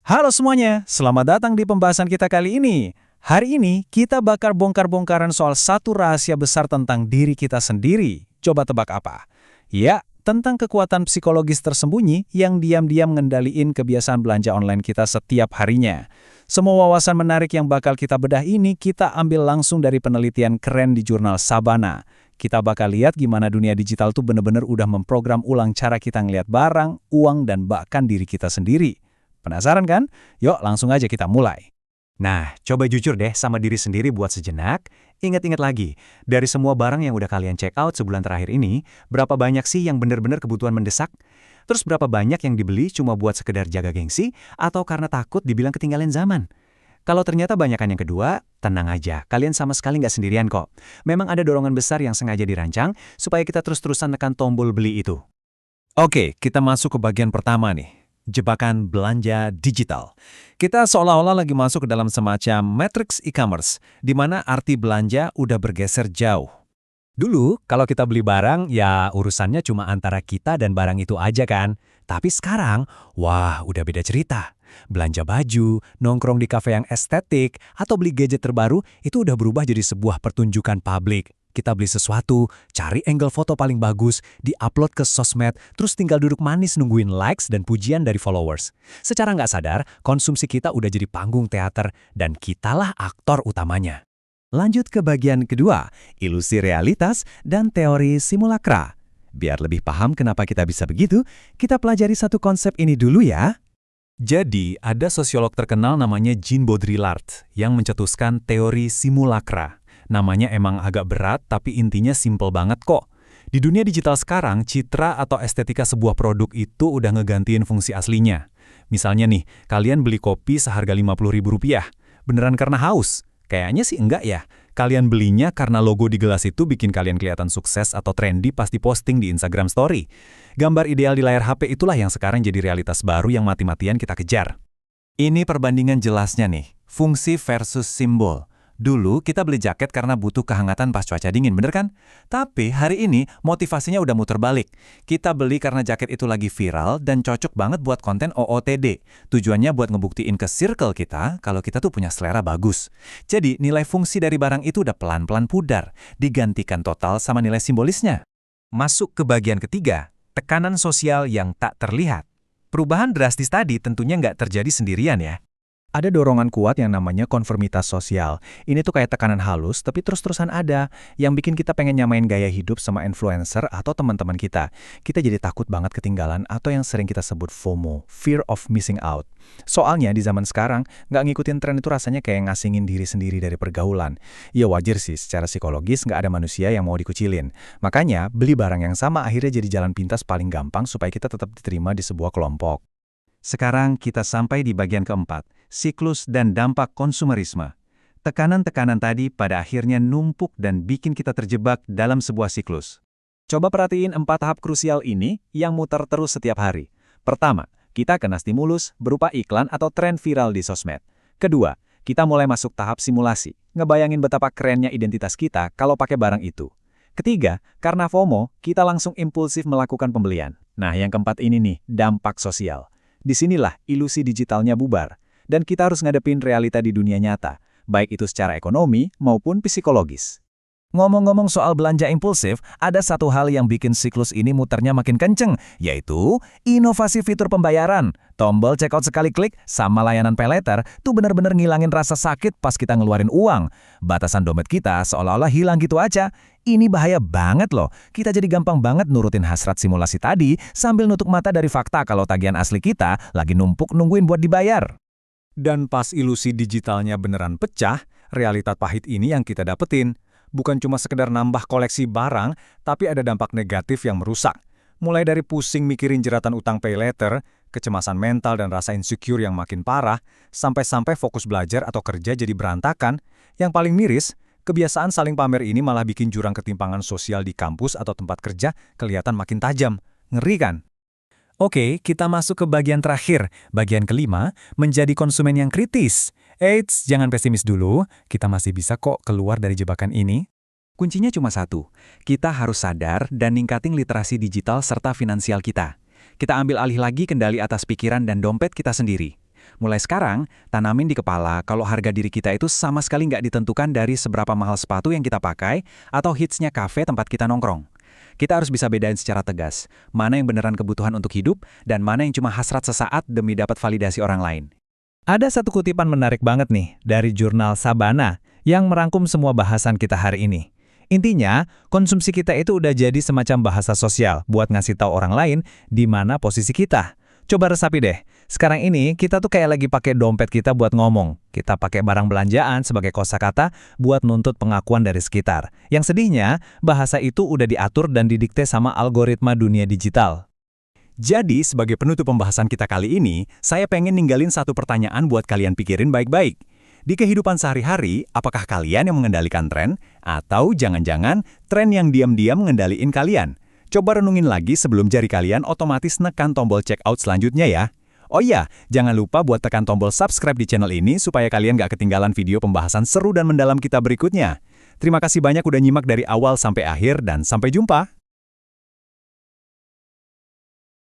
Halo semuanya, selamat datang di pembahasan kita kali ini. Hari ini kita bakal bongkar-bongkaran soal satu rahasia besar tentang diri kita sendiri. Coba tebak apa? Ya, tentang kekuatan psikologis tersembunyi yang diam-diam ngendaliin kebiasaan belanja online kita setiap harinya. Semua wawasan menarik yang bakal kita bedah ini kita ambil langsung dari penelitian keren di jurnal Sabana. Kita bakal lihat gimana dunia digital tuh bener-bener udah memprogram ulang cara kita ngelihat barang, uang, dan bahkan diri kita sendiri. Penasaran kan? Yuk langsung aja kita mulai. Nah, coba jujur deh sama diri sendiri buat sejenak. Ingat-ingat lagi, dari semua barang yang udah kalian check out sebulan terakhir ini, berapa banyak sih yang benar-benar kebutuhan mendesak? Terus berapa banyak yang dibeli cuma buat sekedar jaga gengsi atau karena takut dibilang ketinggalan zaman? Kalau ternyata banyakan yang kedua, tenang aja, kalian sama sekali nggak sendirian kok. Memang ada dorongan besar yang sengaja dirancang supaya kita terus-terusan tekan tombol beli itu. Oke, kita masuk ke bagian pertama nih. Jebakan belanja digital. Kita seolah-olah lagi masuk ke dalam semacam matrix e-commerce, di mana arti belanja udah bergeser jauh. Dulu, kalau kita beli barang, ya urusannya cuma antara kita dan barang itu aja kan. Tapi sekarang, wah udah beda cerita. Belanja baju, nongkrong di kafe yang estetik, atau beli gadget terbaru, itu udah berubah jadi sebuah pertunjukan publik. Kita beli sesuatu, cari angle foto paling bagus, di-upload ke sosmed, terus tinggal duduk manis nungguin likes dan pujian dari followers. Secara nggak sadar, konsumsi kita udah jadi panggung teater, dan kitalah aktor utamanya. Lanjut ke bagian kedua, ilusi realitas dan teori simulakra. Biar lebih paham kenapa kita bisa begitu, kita pelajari satu konsep ini dulu ya. Jadi, ada sosiolog terkenal namanya Jean Baudrillard yang mencetuskan teori simulakra. Namanya emang agak berat, tapi intinya simple banget kok. Di dunia digital sekarang, citra atau estetika sebuah produk itu udah ngegantiin fungsi aslinya. Misalnya nih, kalian beli kopi seharga Rp50.000. Beneran karena haus? Kayaknya sih enggak ya. Kalian belinya karena logo di gelas itu bikin kalian kelihatan sukses atau trendy pas diposting di Instagram Story. Gambar ideal di layar HP itulah yang sekarang jadi realitas baru yang mati-matian kita kejar. Ini perbandingan jelasnya nih, fungsi versus simbol. Dulu kita beli jaket karena butuh kehangatan pas cuaca dingin, bener kan? Tapi hari ini motivasinya udah muter balik. Kita beli karena jaket itu lagi viral dan cocok banget buat konten OOTD. Tujuannya buat ngebuktiin ke circle kita kalau kita tuh punya selera bagus. Jadi nilai fungsi dari barang itu udah pelan-pelan pudar, digantikan total sama nilai simbolisnya. Masuk ke bagian ketiga, tekanan sosial yang tak terlihat. Perubahan drastis tadi tentunya nggak terjadi sendirian ya. Ada dorongan kuat yang namanya konformitas sosial. Ini tuh kayak tekanan halus, tapi terus-terusan ada, yang bikin kita pengen nyamain gaya hidup sama influencer atau teman-teman kita. Kita jadi takut banget ketinggalan atau yang sering kita sebut FOMO, fear of missing out. Soalnya di zaman sekarang, nggak ngikutin tren itu rasanya kayak ngasingin diri sendiri dari pergaulan. Ya wajar sih, secara psikologis nggak ada manusia yang mau dikucilin. Makanya, beli barang yang sama akhirnya jadi jalan pintas paling gampang supaya kita tetap diterima di sebuah kelompok. Sekarang kita sampai di bagian keempat, siklus dan dampak konsumerisme. Tekanan-tekanan tadi pada akhirnya numpuk dan bikin kita terjebak dalam sebuah siklus. Coba perhatiin 4 tahap krusial ini yang muter terus setiap hari. Pertama, kita kena stimulus berupa iklan atau tren viral di sosmed. Kedua, kita mulai masuk tahap simulasi, ngebayangin betapa kerennya identitas kita kalau pakai barang itu. Ketiga, karena FOMO, kita langsung impulsif melakukan pembelian. Nah, yang keempat ini nih, dampak sosial. Disinilah ilusi digitalnya bubar, dan kita harus ngadepin realita di dunia nyata, baik itu secara ekonomi maupun psikologis. Ngomong-ngomong soal belanja impulsif, ada satu hal yang bikin siklus ini muternya makin kenceng, yaitu inovasi fitur pembayaran. Tombol checkout sekali klik sama layanan pay later tuh bener-bener ngilangin rasa sakit pas kita ngeluarin uang. Batasan dompet kita seolah-olah hilang gitu aja. Ini bahaya banget loh. Kita jadi gampang banget nurutin hasrat simulasi tadi sambil nutup mata dari fakta kalau tagihan asli kita lagi numpuk nungguin buat dibayar. Dan pas ilusi digitalnya beneran pecah, realitas pahit ini yang kita dapetin. Bukan cuma sekedar nambah koleksi barang, tapi ada dampak negatif yang merusak. Mulai dari pusing mikirin jeratan utang pay later, kecemasan mental dan rasa insecure yang makin parah, sampai-sampai fokus belajar atau kerja jadi berantakan. Yang paling miris, kebiasaan saling pamer ini malah bikin jurang ketimpangan sosial di kampus atau tempat kerja kelihatan makin tajam. Ngeri kan? Oke, kita masuk ke bagian terakhir. Bagian kelima, menjadi konsumen yang kritis. Eits, jangan pesimis dulu, kita masih bisa kok keluar dari jebakan ini. Kuncinya cuma satu, kita harus sadar dan ningkatin literasi digital serta finansial kita. Kita ambil alih lagi kendali atas pikiran dan dompet kita sendiri. Mulai sekarang, tanamin di kepala kalau harga diri kita itu sama sekali nggak ditentukan dari seberapa mahal sepatu yang kita pakai atau hitsnya kafe tempat kita nongkrong. Kita harus bisa bedain secara tegas, mana yang beneran kebutuhan untuk hidup dan mana yang cuma hasrat sesaat demi dapat validasi orang lain. Ada satu kutipan menarik banget nih dari jurnal Sabana yang merangkum semua bahasan kita hari ini. Intinya, konsumsi kita itu udah jadi semacam bahasa sosial buat ngasih tahu orang lain di mana posisi kita. Coba resapi deh, sekarang ini kita tuh kayak lagi pakai dompet kita buat ngomong. Kita pakai barang belanjaan sebagai kosakata buat nuntut pengakuan dari sekitar. Yang sedihnya, bahasa itu udah diatur dan didikte sama algoritma dunia digital. Jadi, sebagai penutup pembahasan kita kali ini, saya pengen ninggalin satu pertanyaan buat kalian pikirin baik-baik. Di kehidupan sehari-hari, apakah kalian yang mengendalikan tren? Atau jangan-jangan tren yang diam-diam mengendaliin kalian? Coba renungin lagi sebelum jari kalian otomatis nekan tombol check out selanjutnya ya. Oh iya, jangan lupa buat tekan tombol subscribe di channel ini supaya kalian gak ketinggalan video pembahasan seru dan mendalam kita berikutnya. Terima kasih banyak udah nyimak dari awal sampai akhir dan sampai jumpa.